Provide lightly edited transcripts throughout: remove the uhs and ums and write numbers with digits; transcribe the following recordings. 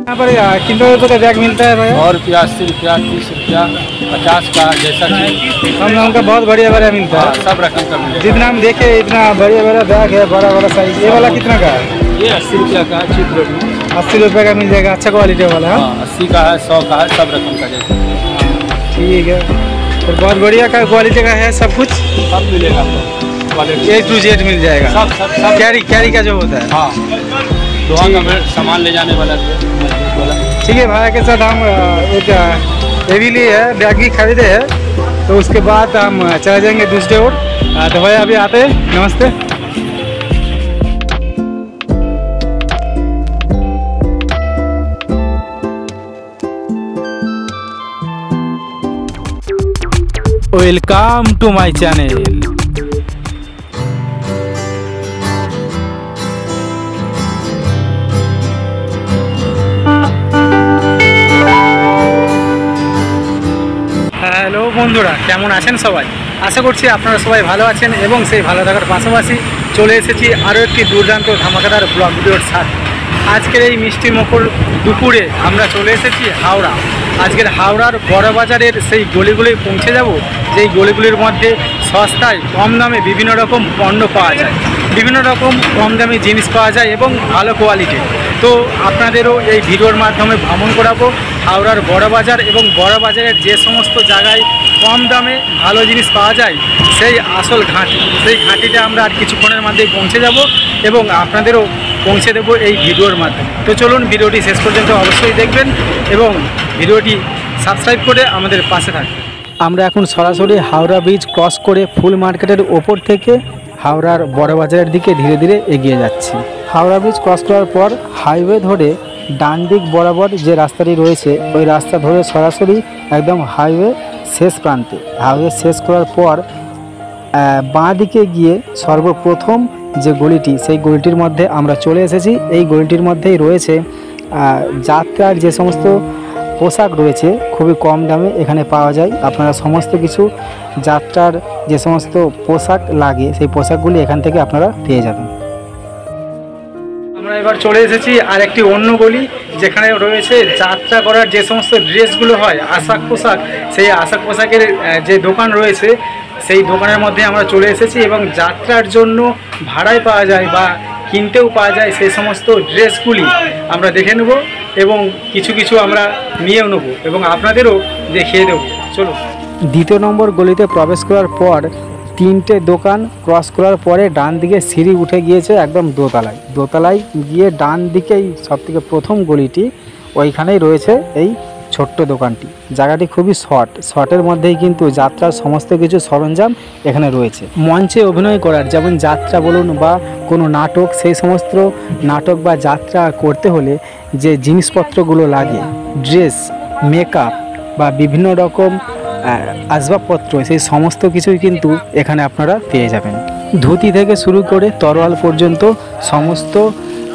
यहाँ पर कितने रुपये का बैग मिलता है भाई? 100 रुपया, 80 रुपया, 30 रुपया, 50 का, जैसा कि हम लोगों का बहुत बढ़िया बढ़िया मिलता है। सब रकम का मिलेगा। जितना हम देखे इतना बढ़िया बढ़िया बैग है, बड़ा बड़ा साइज। ये वाला कितना का है? ये 80 रुपया का है, चीप रेट में। 80 रुपये का मिल जाएगा, अच्छा क्वालिटी वाला है। 80 का है, 100 का है, सब रकम का जैसा। ठीक है, और बहुत बढ़िया का क्वालिटी का है, सब कुछ सब मिलेगा क्वालिटी A to Z मिल जाएगा। सब कैरी का जो होता है। हाँ, लोहा का सामान ले जाने वाला। ठीक है, भाई के साथ हम एक ये भी लिए है, बैग भी खरीदे हैं, तो उसके बाद हम चले जाएंगे दूसरे ओर। तो भाई अभी आते हैं, नमस्ते। Welcome to my channel. Hello বন্ধুরা, কেমন আছেন সবাই? আশা করছি আপনারা সবাই ভালো আছেন এবং সেই ভালো থাকার পাশাপাশি চলে এসেছি আরও একটি দুর্দান্ত ধামাকাদার ব্লগ ভিডিওর সাথে। আজকের এই মিষ্টি মুখর দুপুরে আমরা চলে এসেছি হাওড়া। আজকের হাওড়ার বড় বাজারের সেই গলিগুলি পৌঁছে যাব, যেই গলিগুলির মধ্যে সস্তায় কম দামে বিভিন্ন রকম পণ্য পাওয়া যায়, বিভিন্ন রকম কম দামে জিনিস পাওয়া যায় এবং ভালো কোয়ালিটির। তো আপনাদেরও এই ভিডিওর মাধ্যমে ভ্রমণ করাবো হাওড়ার বড় বাজার এবং বড় বাজারের যে সমস্ত জায়গায় কম দামে ভালো জিনিস পাওয়া যায় সেই আসল ঘাঁটি, সেই ঘাঁটিতে আমরা আর কিছুক্ষণের মধ্যেই পৌঁছে যাব এবং আপনাদেরও পৌঁছে দেবো এই ভিডিওর মাধ্যমে। তো চলুন ভিডিওটি শেষ পর্যন্ত অবশ্যই দেখবেন এবং ভিডিওটি সাবস্ক্রাইব করে আমাদের পাশে থাকবেন। আমরা এখন সরাসরি হাওড়া ব্রিজ ক্রস করে ফুল মার্কেটের ওপর থেকে হাওড়ার বড় বাজারের দিকে ধীরে ধীরে এগিয়ে যাচ্ছি। হাওড়া ব্রিজ ক্রস করার পর হাইওয়ে ধরে ডান দিক বরাবর যে রাস্তাটি রয়েছে ওই রাস্তা ধরে সরাসরি একদম হাইওয়ে শেষ প্রান্তে, হাইওয়ে শেষ করার পর বাঁ দিকে গিয়ে সর্বপ্রথম যে গলিটি, সেই গলিটির মধ্যে আমরা চলে এসেছি। এই গলিটির মধ্যেই রয়েছে যাত্রার যে সমস্ত পোশাক রয়েছে খুবই কম দামে এখানে পাওয়া যায়। আপনারা সমস্ত কিছু যাত্রার যে সমস্ত পোশাক লাগে সেই পোশাকগুলি এখান থেকে আপনারা পেয়ে যাবেন। আমরা এবার চলে এসেছি আর একটি অন্য গলি, যেখানে রয়েছে যাত্রা করার যে সমস্ত ড্রেসগুলো হয়, আশাক পোশাক, সেই আশাক পোশাকের যে দোকান রয়েছে সেই দোকানের মধ্যে আমরা চলে এসেছি এবং যাত্রার জন্য ভাড়ায় পাওয়া যায় বা কিনতেও পাওয়া যায় সেই সমস্ত ড্রেসগুলি আমরা দেখে নেব এবং কিছু কিছু আমরা নিয়েও নেব এবং আপনাদেরও দেখিয়ে দেবো। চলো, দ্বিতীয় নম্বর গলিতে প্রবেশ করার পর তিনটে দোকান ক্রস করার পরে ডান দিকে সিঁড়ি উঠে গিয়েছে একদম দোতলায়। দোতলায় গিয়ে ডান দিকেই সবথেকে প্রথম গলিটি, ওইখানেই রয়েছে এই ছোট্ট দোকানটি। জায়গাটি খুবই শর্টের মধ্যেই কিন্তু যাত্রার সমস্ত কিছু সরঞ্জাম এখানে রয়েছে। মঞ্চে অভিনয় করার, যেমন যাত্রা বলুন বা কোনো নাটক, সেই সমস্ত নাটক বা যাত্রা করতে হলে যে জিনিসপত্রগুলো লাগে, ড্রেস, মেকআপ বা বিভিন্ন রকম আসবাবপত্র, সেই সমস্ত কিছুই কিন্তু এখানে আপনারা পেয়ে যাবেন। ধুতি থেকে শুরু করে তরোয়াল পর্যন্ত সমস্ত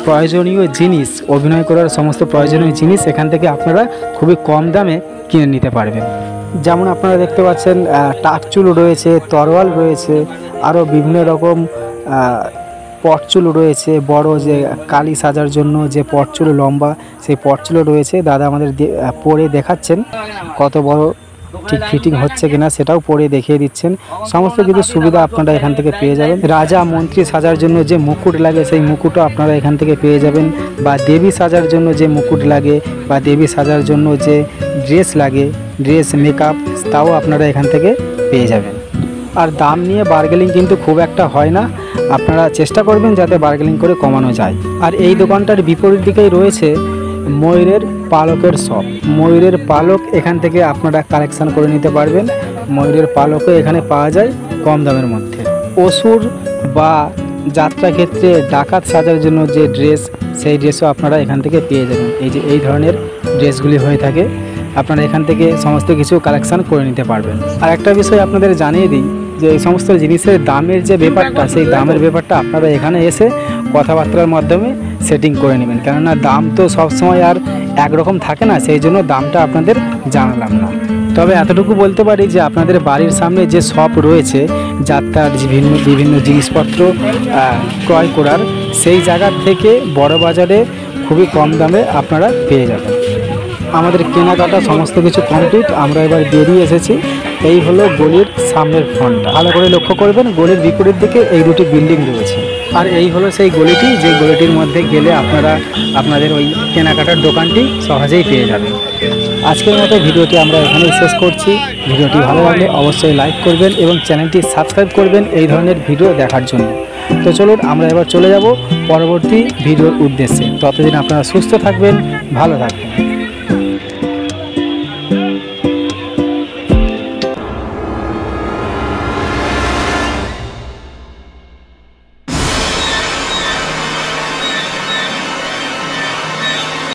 প্রয়োজনীয় জিনিস, অভিনয় করার সমস্ত প্রয়োজনীয় জিনিস এখান থেকে আপনারা খুবই কম দামে কিনে নিতে পারবেন। যেমন আপনারা দেখতে পাচ্ছেন টাকচুল রয়েছে, তরোয়াল রয়েছে, আরও বিভিন্ন রকম পটচুল রয়েছে, বড় যে কালী সাজার জন্য যে পটচুল লম্বা, সেই পটচুলও রয়েছে। দাদা আমাদের পরে দেখাচ্ছেন কত বড় ঠিক ফিটিং হচ্ছে কিনা, সেটাও পরে দেখিয়ে দিচ্ছেন। সমস্ত কিছু সুবিধা আপনারা এখান থেকে পেয়ে যাবেন। রাজা মন্ত্রী সাজার জন্য যে মুকুট লাগে সেই মুকুটও আপনারা এখান থেকে পেয়ে যাবেন, বা দেবী সাজার জন্য যে মুকুট লাগে বা দেবী সাজার জন্য যে ড্রেস লাগে, ড্রেস, মেকআপ, তাও আপনারা এখান থেকে পেয়ে যাবেন। আর দাম নিয়ে বার্গেনিং কিন্তু খুব একটা হয় না, আপনারা চেষ্টা করবেন যাতে বার্গেনিং করে কমানো যায়। আর এই দোকানটার বিপরীত দিকেই রয়েছে ময়ূরের পালকের শপ। ময়ূরের পালক এখান থেকে আপনারা কালেকশান করে নিতে পারবেন। ময়ূরের পালকও এখানে পাওয়া যায় কম দামের মধ্যে। অসুর বা যাত্রা ক্ষেত্রে ডাকাত সাজার জন্য যে ড্রেস, সেই ড্রেসও আপনারা এখান থেকে পেয়ে যাবেন। এই যে এই ধরনের ড্রেসগুলি হয়ে থাকে, আপনারা এখান থেকে সমস্ত কিছু কালেকশান করে নিতে পারবেন। আর একটা বিষয় আপনাদের জানিয়ে দিই যে এই সমস্ত জিনিসের দামের যে ব্যাপারটা, সেই দামের ব্যাপারটা আপনারা এখানে এসে কথাবার্তার মাধ্যমে সেটিং করে নেবেন, কেননা দাম তো সবসময় আর একরকম থাকে না, সেই জন্য দামটা আপনাদের জানালাম না। তবে এতটুকু বলতে পারি যে আপনাদের বাড়ির সামনে যে শপ রয়েছে যাত্রার বিভিন্ন জিনিসপত্র ক্রয় করার, সেই জায়গা থেকে বড় বাজারে খুবই কম দামে আপনারা পেয়ে যাবেন। আমাদের কেনাকাটা সমস্ত কিছু কমপ্লিট, আমরা এবার বেরিয়ে এসেছি। এই হলো গলির সামনের ফ্রন্টটা, ভালো করে লক্ষ্য করবেন গলির বিপরীত দিকে এই দুটি বিল্ডিং রয়েছে। আর এই হলো সেই গলিটি, যে গলিটির মধ্যে গেলে আপনারা আপনাদের ওই কেনাকাটার দোকানটি সহজেই পেয়ে যাবেন। আজকের মতো ভিডিওটি আমরা এখানেই শেষ করছি। ভিডিওটি ভালো লাগলে অবশ্যই লাইক করবেন এবং চ্যানেলটি সাবস্ক্রাইব করবেন এই ধরনের ভিডিও দেখার জন্য। তো চলুন আমরা এবার চলে যাব পরবর্তী ভিডিওর উদ্দেশ্যে। ততদিন আপনারা সুস্থ থাকবেন, ভালো থাকবেন।